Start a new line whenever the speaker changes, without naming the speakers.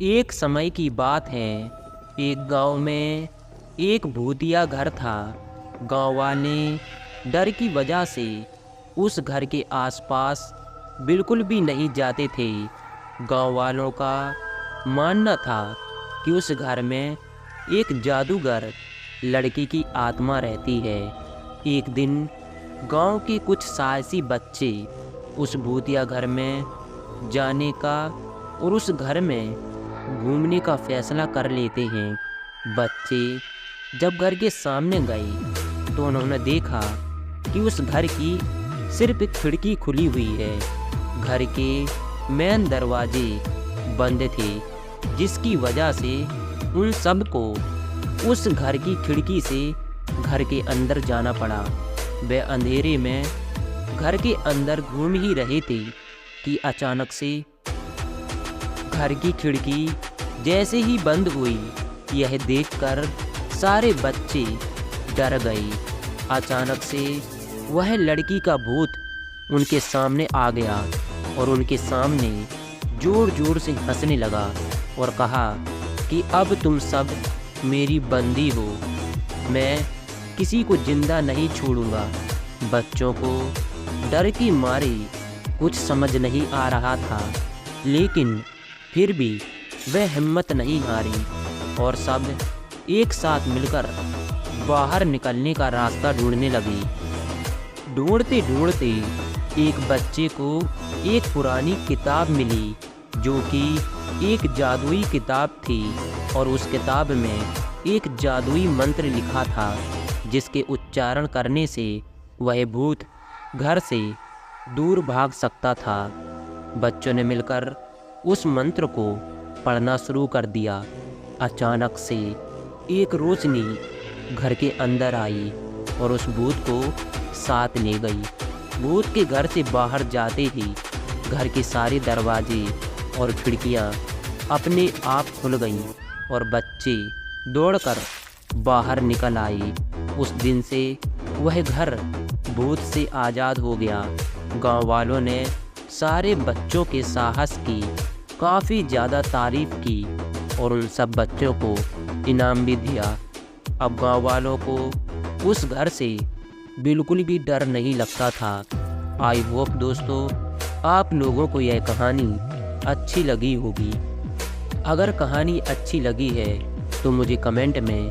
एक समय की बात है। एक गांव में एक भूतिया घर था। गांव वाले डर की वजह से उस घर के आसपास बिल्कुल भी नहीं जाते थे। गांव वालों का मानना था कि उस घर में एक जादूगर लड़की की आत्मा रहती है। एक दिन गांव के कुछ साहसी बच्चे उस भूतिया घर में जाने का और उस घर में घूमने का फैसला कर लेते हैं। बच्चे जब घर के सामने गए तो उन्होंने देखा कि उस घर की सिर्फ एक खिड़की खुली हुई है। घर के मेन दरवाजे बंद थे, जिसकी वजह से उन सबको उस घर की खिड़की से घर के अंदर जाना पड़ा। वे अंधेरे में घर के अंदर घूम ही रहे थे कि अचानक से घर की खिड़की जैसे ही बंद हुई, यह देखकर सारे बच्चे डर गए। अचानक से वह लड़की का भूत उनके सामने आ गया और उनके सामने जोर जोर से हंसने लगा और कहा कि अब तुम सब मेरी बंदी हो। मैं किसी को जिंदा नहीं छोड़ूंगा। बच्चों को डर की मारे कुछ समझ नहीं आ रहा था, लेकिन फिर भी वह हिम्मत नहीं हारी और सब एक साथ मिलकर बाहर निकलने का रास्ता ढूंढने लगे। ढूंढते ढूंढते एक बच्चे को एक पुरानी किताब मिली, जो कि एक जादुई किताब थी और उस किताब में एक जादुई मंत्र लिखा था, जिसके उच्चारण करने से वह भूत घर से दूर भाग सकता था। बच्चों ने मिलकर उस मंत्र को पढ़ना शुरू कर दिया। अचानक से एक रोशनी घर के अंदर आई और उस भूत को साथ ले गई। भूत के घर से बाहर जाते ही घर के सारे दरवाजे और खिड़कियां अपने आप खुल गईं और बच्चे दौड़कर बाहर निकल आए। उस दिन से वह घर भूत से आज़ाद हो गया। गांव वालों ने सारे बच्चों के साहस की काफ़ी ज़्यादा तारीफ़ की और उन सब बच्चों को इनाम भी दिया। अब गांव वालों को उस घर से बिल्कुल भी डर नहीं लगता था। आई होप दोस्तों आप लोगों को यह कहानी अच्छी लगी होगी। अगर कहानी अच्छी लगी है तो मुझे कमेंट में